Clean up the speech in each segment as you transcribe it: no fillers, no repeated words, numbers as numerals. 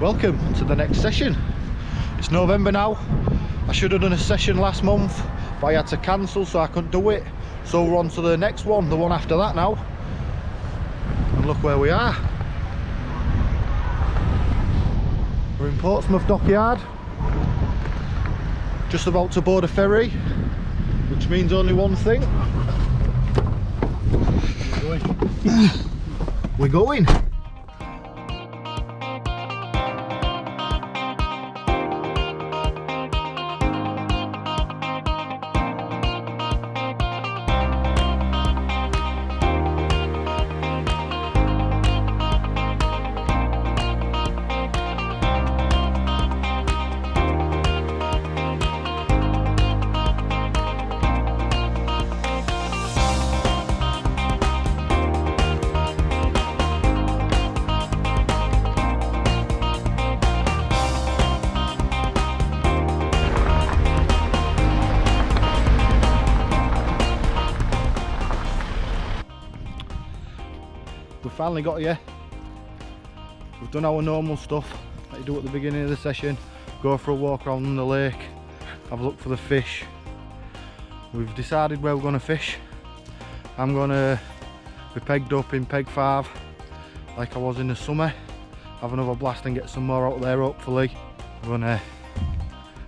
Welcome to the next session. It's November now. I should have done a session last month, but I had to cancel, so I couldn't do it. So we're on to the next one, the one after that now. And look where we are. We're in Portsmouth Dockyard. Just about to board a ferry, which means only one thing. We're going. We've finally got here. We've done our normal stuff that you do at the beginning of the session. Go for a walk around the lake, have a look for the fish. We've decided where we're going to fish. I'm going to be pegged up in peg 5 like I was in the summer. Have another blast and get some more out there hopefully. We're going to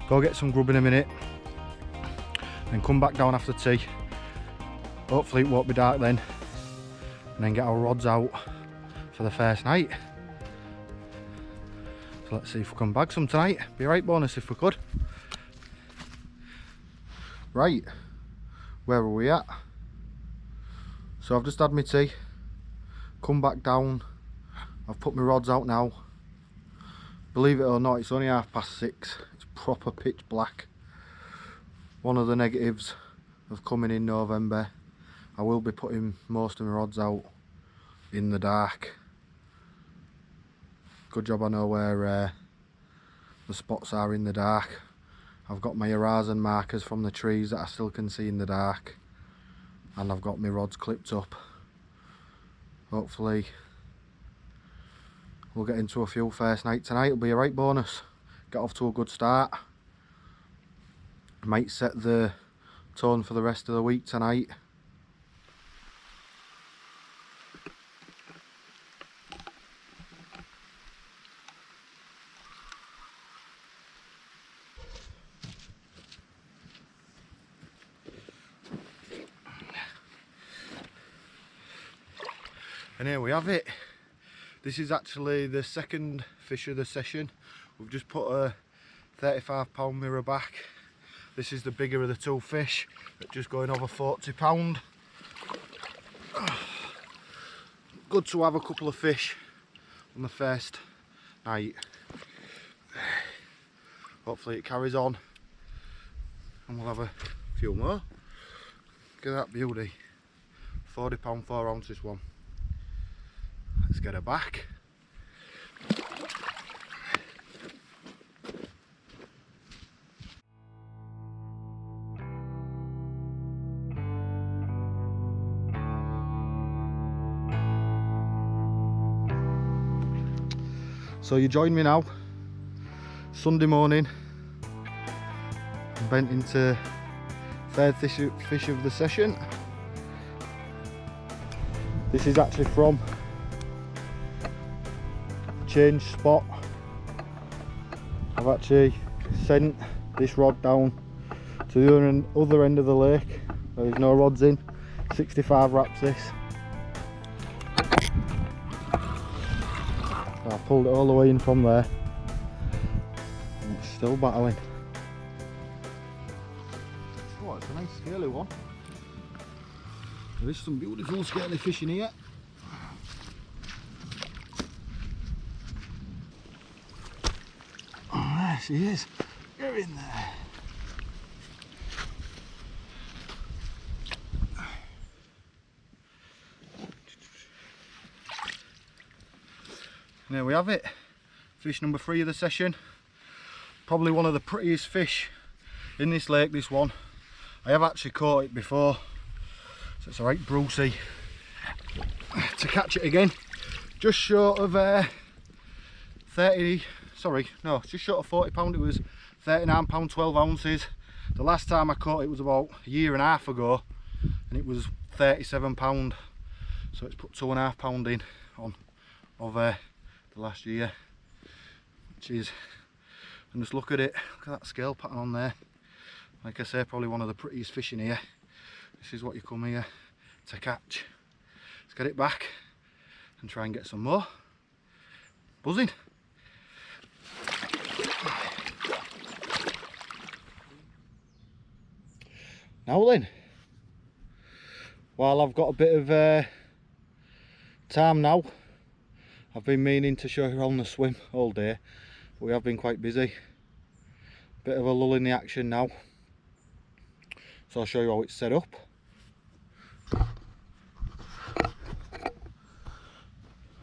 go get some grub in a minute and come back down after tea. Hopefully it won't be dark then. And then get our rods out for the first night. So let's see if we can bag some tonight. Be a right bonus if we could. Right, where are we at? So I've just had my tea, come back down, I've put my rods out now. Believe it or not, it's only 6:30. It's proper pitch black. One of the negatives of coming in November. I will be putting most of my rods out in the dark. Good job I know where the spots are in the dark. I've got my horizon markers from the trees that I still can see in the dark. And I've got my rods clipped up. Hopefully we'll get into a few first night tonight. It'll be a right bonus. Get off to a good start. Might set the tone for the rest of the week tonight. And here we have it. This is actually the second fish of the session. We've just put a 35-pound mirror back. This is the bigger of the two fish, just going over 40 pound. Good to have a couple of fish on the first night. Hopefully it carries on and we'll have a few more. Look at that beauty. £40 4 ounces one. Let's get her back. So you join me now, Sunday morning. I'm bent into third fish of the session. This is actually from change spot. I've actually sent this rod down to the other end of the lake where there's no rods in. 65 wraps this. I pulled it all the way in from there and it's still battling. Oh, it's a nice scaly one. There is some beautiful scaly fish in here. There she is. Get in there. And there we have it. Fish number 3 of the session. Probably one of the prettiest fish in this lake, this one. I have actually caught it before, so it's alright Brucey to catch it again. Just short of 30 sorry, no, just short of £40. It was £39, 12 ounces. The last time I caught it was about a year and a half ago, and it was £37. So it's put £2.5 in on of the last year, which is, and just look at it, look at that scale pattern on there. Like I say, probably one of the prettiest fish in here. This is what you come here to catch. Let's get it back and try and get some more. Buzzing. Now then, while I've got a bit of time now, I've been meaning to show you on the swim all day, but we have been quite busy. Bit of a lull in the action now, so I'll show you how it's set up.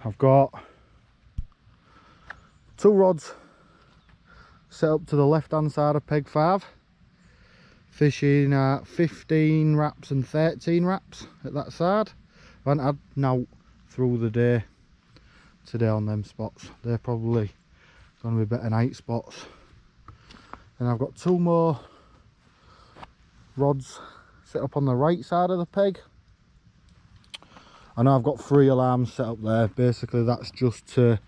I've got 2 rods set up to the left hand side of peg 5, fishing at 15 wraps and 13 wraps at that side. I haven't had nout through the day today on them spots. They're probably going to be better night spots. Then I've got 2 more rods set up on the right side of the peg. I know I've got 3 alarms set up there. Basically that's just to,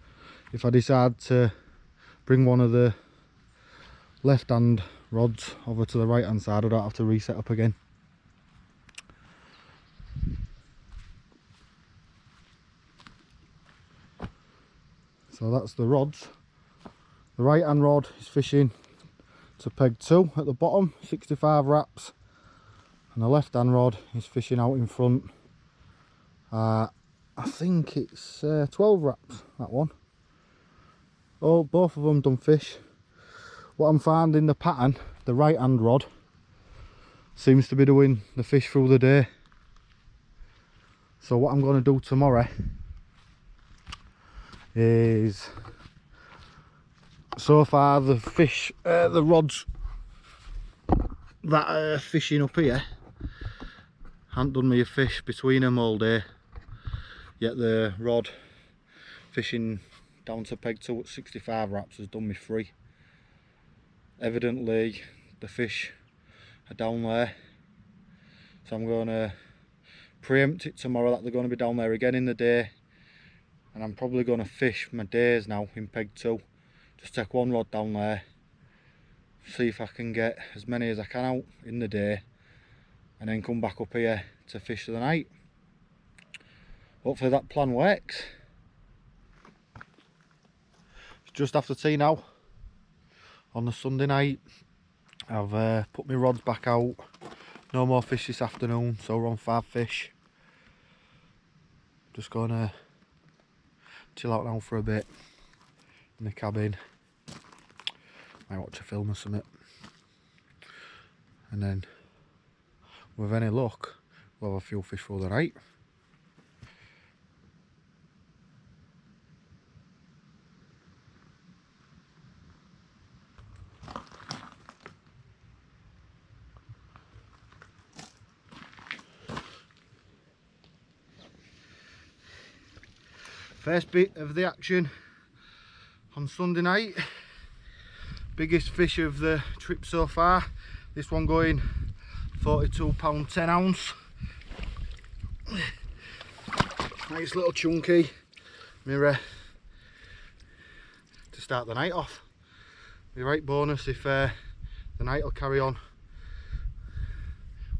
if I decide to bring one of the left hand rods over to the right hand side, I don't have to reset up again. So that's the rods. The right hand rod is fishing to peg 2 at the bottom, 65 wraps, and the left hand rod is fishing out in front. I think it's 12 wraps, that one. Oh, both of them done fish. What I'm finding, the pattern, the right hand rod seems to be doing the fish through the day. So what I'm going to do tomorrow is, so far the fish, the rods that are fishing up here haven't done me a fish between them all day, yet the rod fishing down to peg 2 at 65 wraps has done me 3. Evidently the fish are down there, so I'm going to preempt it tomorrow that they're going to be down there again in the day, and I'm probably going to fish my days now in peg 2. Just take 1 rod down there, see if I can get as many as I can out in the day, and then come back up here to fish for the night. Hopefully that plan works. It's just after tea now on the Sunday night. I've put my rods back out. No more fish this afternoon, so we're on 5 fish. Just gonna chill out now for a bit in the cabin. Might watch a film or something, and then with any luck we'll have a few fish for the night. First bit of the action on Sunday night. Biggest fish of the trip so far. This one going £42 10 ounce. Nice little chunky mirror to start the night off. Be right bonus if the night will carry on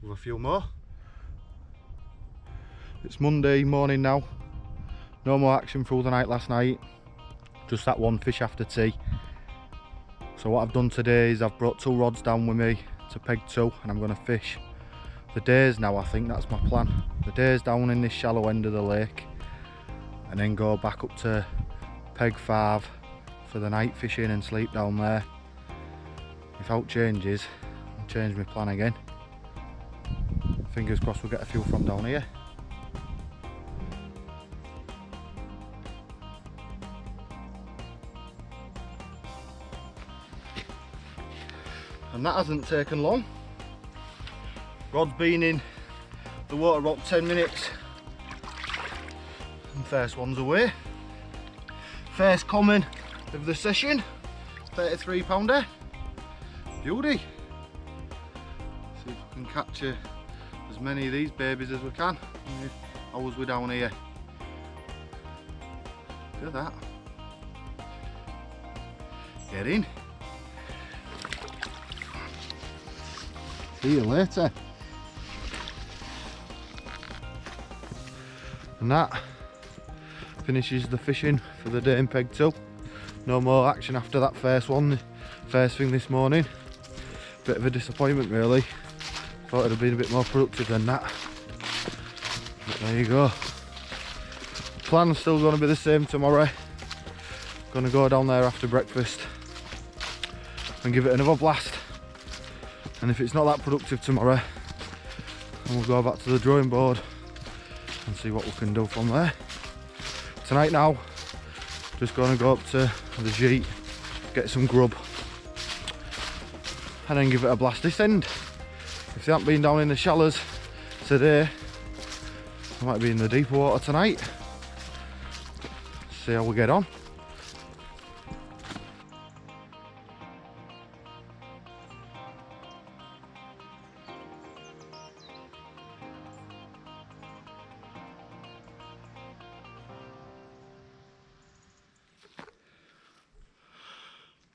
with a few more. It's Monday morning now. No more action through the night last night, just that 1 fish after tea. So what I've done today is I've brought 2 rods down with me to peg 2, and I'm going to fish the days now. I think that's my plan. The days down in this shallow end of the lake, and then go back up to peg 5 for the night fishing and sleep down there. If out changes, I'll change my plan again. Fingers crossed we'll get a few from down here. And that hasn't taken long. Rod's been in the water about 10 minutes and first one's away. First common of the session. 33 pounder. Beauty. See if we can catch as many of these babies as we can. Hours we're down here. Look at that. Get in. See you later. And that finishes the fishing for the day in Peg 2. No more action after that first one, first thing this morning. Bit of a disappointment really. Thought it'd have been a bit more productive than that. But there you go. Plan's still going to be the same tomorrow. Going to go down there after breakfast and give it another blast. And if it's not that productive tomorrow, then we'll go back to the drawing board and see what we can do from there. Tonight now, just going to go up to the jeet, get some grub, and then give it a blast this end. If they haven't been down in the shallows today, I might be in the deeper water tonight. See how we get on.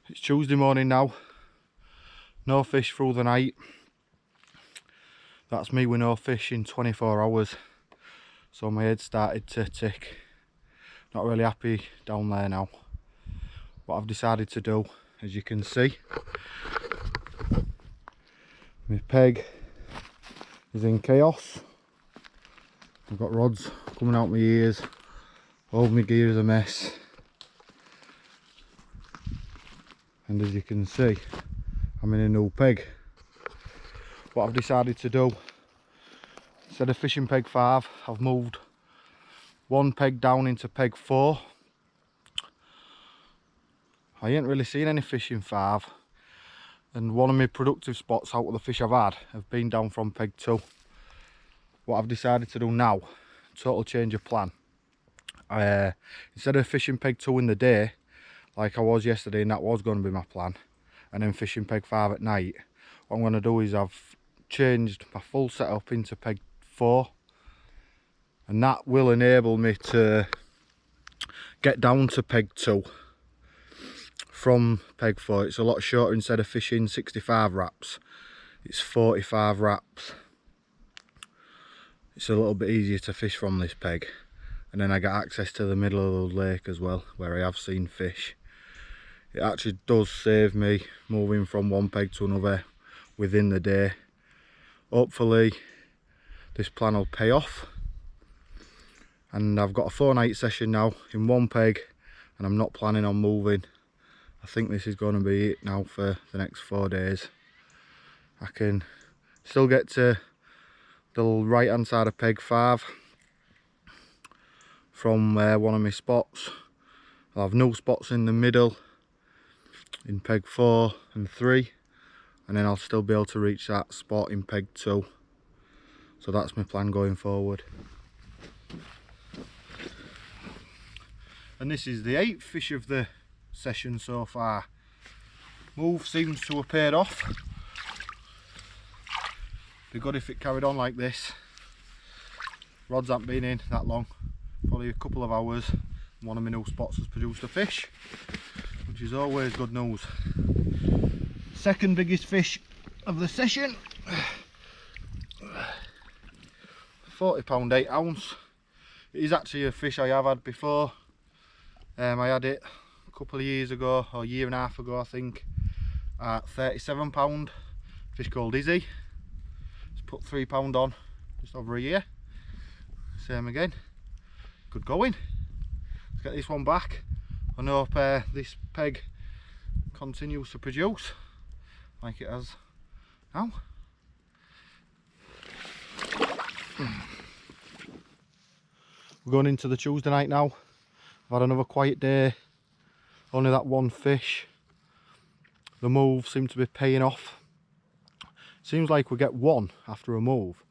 It's Tuesday morning now, no fish through the night. That's me with no fish in 24 hours. So my head started to tick. Not really happy down there now. What I've decided to do, as you can see, my peg is in chaos. I've got rods coming out my ears, all my gear is a mess. And as you can see, I'm in a new peg. What I've decided to do, instead of fishing peg 5, I've moved one peg down into peg 4. I ain't really seen any fish in 5, and one of my productive spots out of the fish I've had have been down from peg 2. What I've decided to do now, total change of plan. Instead of fishing peg 2 in the day, like I was yesterday, and that was going to be my plan, and then fishing peg 5 at night, what I'm going to do is I've changed my full setup into peg 4, and that will enable me to get down to peg 2 from peg 4. It's a lot shorter. Instead of fishing 65 wraps, it's 45 wraps. It's a little bit easier to fish from this peg, and then I get access to the middle of the lake as well, where I have seen fish. It actually does save me moving from one peg to another within the day. Hopefully this plan will pay off, and I've got a 4-night session now in one peg, and I'm not planning on moving. I think this is going to be it now for the next 4 days. I can still get to the right hand side of peg 5 from one of my spots. I'll have no spots in the middle in peg 4 and 3, and then I'll still be able to reach that spot in peg 2. So that's my plan going forward. And this is the 8th fish of the session so far. Move seems to have paid off. Be good if it carried on like this. Rods haven't been in that long, probably a couple of hours. One of my new spots has produced a fish, which is always good news. Second biggest fish of the session, 40 pound 8 ounce. It is actually a fish I have had before. I had it a couple of years ago, or a year and a half ago I think, at 37 pound. Fish called Izzy. It's put 3 pound on just over a year. Same again. Good going. Let's get this one back. I hope this peg continues to produce like it has now. We're going into the Tuesday night now. I've had another quiet day, only that one fish. The move seemed to be paying off. Seems like we get one after a move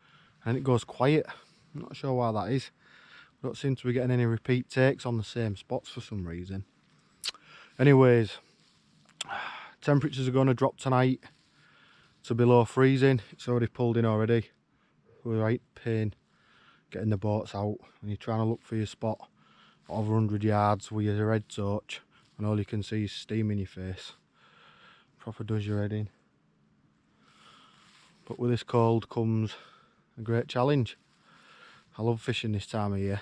and it goes quiet. I'm not sure why that is. We don't seem to be getting any repeat takes on the same spots for some reason. Anyways, temperatures are going to drop tonight to below freezing. It's already pulled in already. We're right pain getting the boats out and you're trying to look for your spot over 100 yards with your red torch and all you can see is steam in your face. Proper does your head in. But with this cold comes a great challenge. I love fishing this time of year.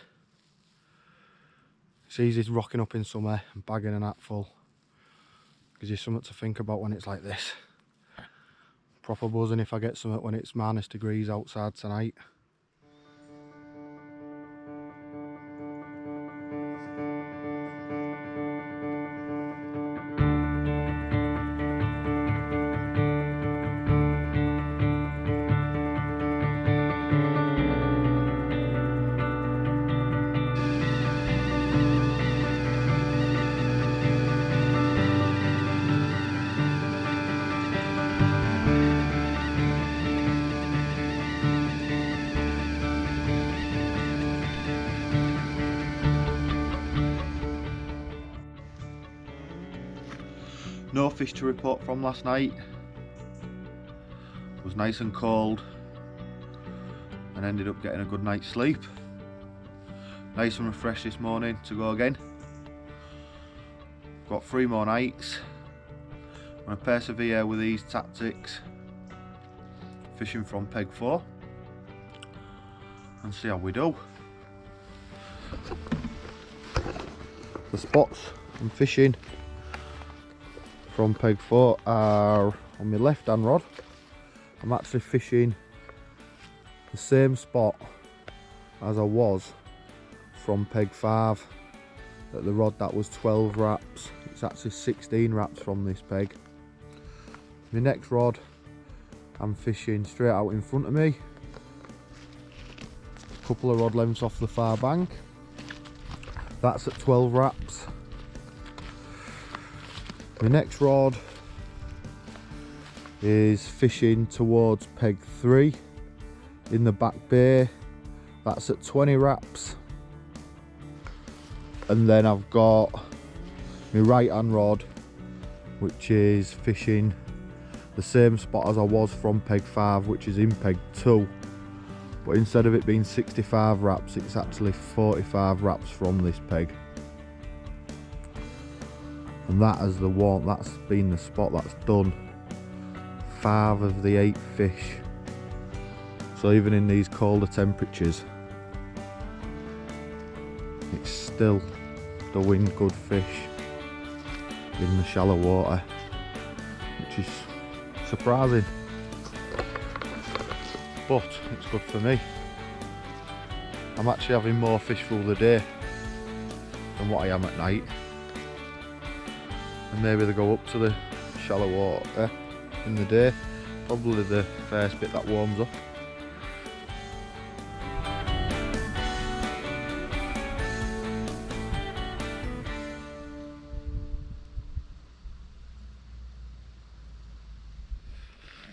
It's easy rocking up in summer and bagging a net full. Gives you something to think about when it's like this. Proper buzzing if I get something when it's -degrees outside tonight. No fish to report from last night. It was nice and cold and ended up getting a good night's sleep. Nice and refreshed this morning to go again. Got 3 more nights. I'm going to persevere with these tactics, fishing from peg 4 and see how we do. The spots I'm fishing from peg 4 are on my left hand rod. I'm actually fishing the same spot as I was from peg 5 at the rod that was 12 wraps. It's actually 16 wraps from this peg. My next rod I'm fishing straight out in front of me, a couple of rod lengths off the far bank. That's at 12 wraps. The next rod is fishing towards peg 3 in the back bay. That's at 20 wraps. And then I've got my right hand rod, which is fishing the same spot as I was from peg 5, which is in peg 2. But instead of it being 65 wraps, it's actually 45 wraps from this peg. And that is the one, that's been the spot that's done 5 of the 8 fish. So even in these colder temperatures, it's still doing good fish in the shallow water, which is surprising. But it's good for me. I'm actually having more fish through the day than what I am at night. And maybe they go up to the shallow water in the day. Probably the first bit that warms up.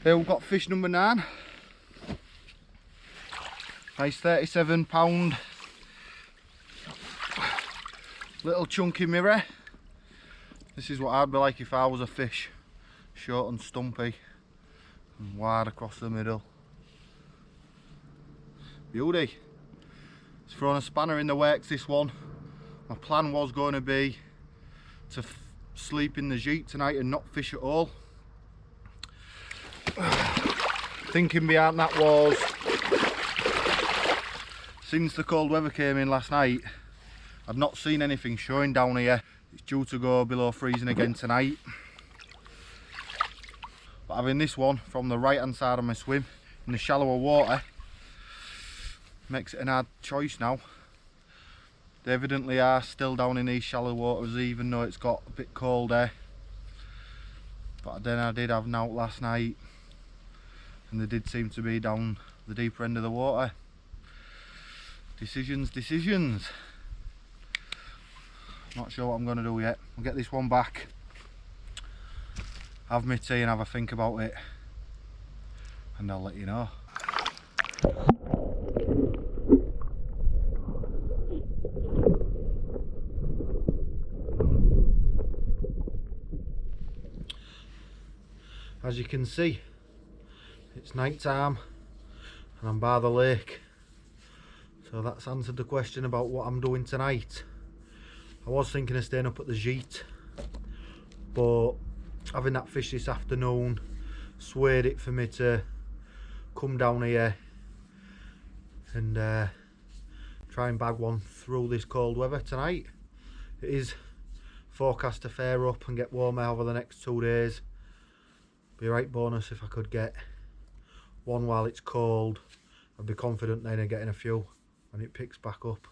Here we've got fish number 9. Nice 37-pound little chunky mirror. This is what I'd be like if I was a fish, short and stumpy and wide across the middle. Beauty. It's thrown a spanner in the works, this one. My plan was going to be to sleep in the jeep tonight and not fish at all. Thinking behind that was, since the cold weather came in last night, I'd not seen anything showing down here. It's due to go below freezing again tonight. But having this one from the right hand side of my swim in the shallower water makes it an hard choice now. They evidently are still down in these shallow waters even though it's got a bit colder. But then I did have an out last night and they did seem to be down the deeper end of the water. Decisions. Not sure what I'm going to do yet. I'll get this one back, have my tea and have a think about it, and I'll let you know. As you can see, it's night time and I'm by the lake, so that's answered the question about what I'm doing tonight. I was thinking of staying up at the gîte, but having that fish this afternoon swayed it for me to come down here and try and bag one through this cold weather tonight. It is forecast to fare up and get warmer over the next 2 days. Be a right bonus if I could get one while it's cold. I'd be confident then of getting a few when it picks back up.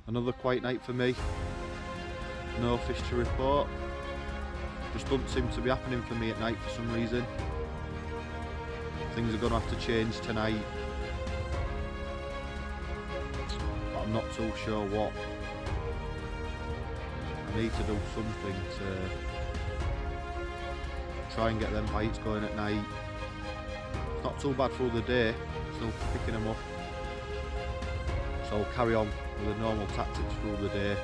Another quiet night for me, no fish to report. Just doesn't seem to be happening for me at night for some reason. Things are going to have to change tonight, but I'm not too sure what. I need to do something to try and get them bites going at night. It's not too bad through the day, still picking them up. So I'll carry on with the normal tactics through the day.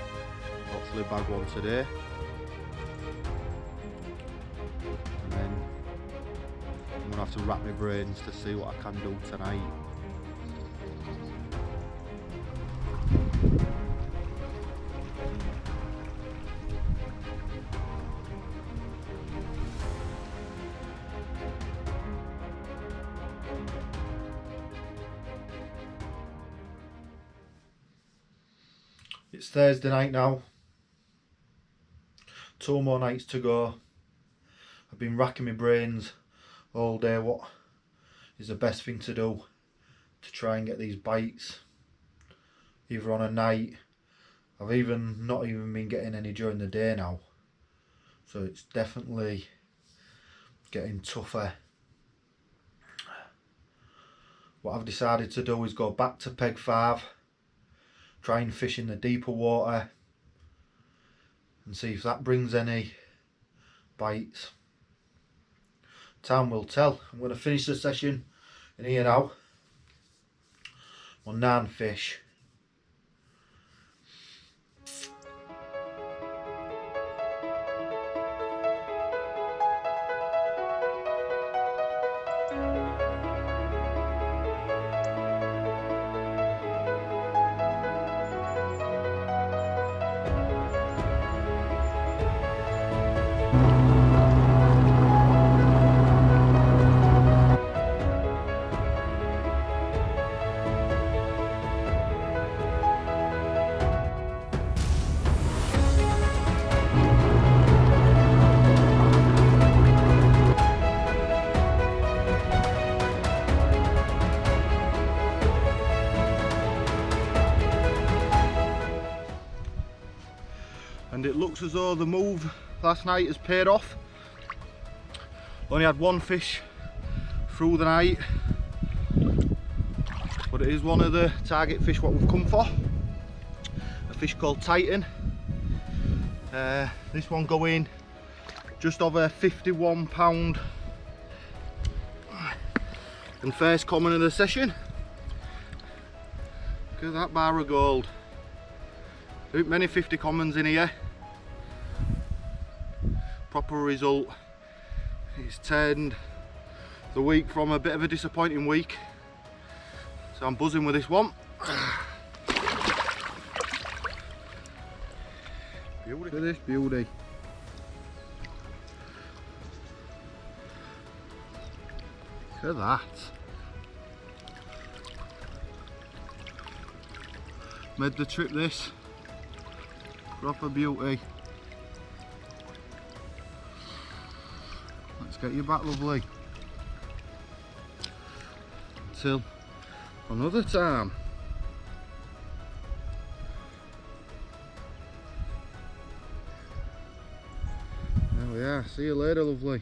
Hopefully bag one today. And then I'm going to have to wrap my brains to see what I can do tonight. It's Thursday night now, 2 more nights to go. I've been racking my brains all day what is the best thing to do to try and get these bites, either on a night. I've not even been getting any during the day now, so it's definitely getting tougher. What I've decided to do is go back to peg 5, try and fish in the deeper water and see if that brings any bites. Time will tell. I'm going to finish the session in here now on 9 fish. And it looks as though the move last night has paid off. Only had 1 fish through the night, but it is one of the target fish what we've come for. A fish called Titan. This one going just over 51 pound and first common of the session. Look at that bar of gold. There ain't many 50 commons in here. Proper result. It's turned the week from a bit of a disappointing week, so I'm buzzing with this one. Beauty. Look at this beauty. Look at that. Made the trip this. Proper beauty. Let's get you back, lovely. Until another time. Oh yeah, see you later, lovely.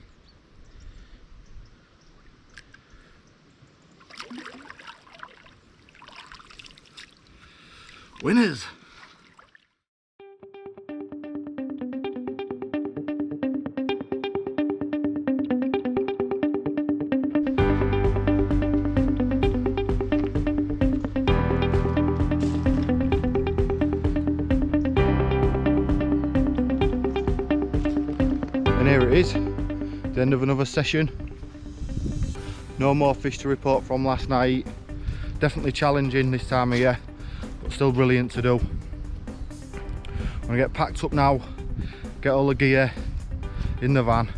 Winners! And here it is, the end of another session. No more fish to report from last night. Definitely challenging this time of year, but still brilliant to do. I'm gonna get packed up now, get all the gear in the van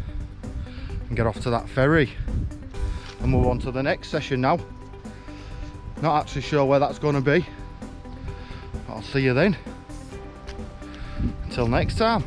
and get off to that ferry and move on to the next session now. Not actually sure where that's going to be. I'll see you then. Until next time.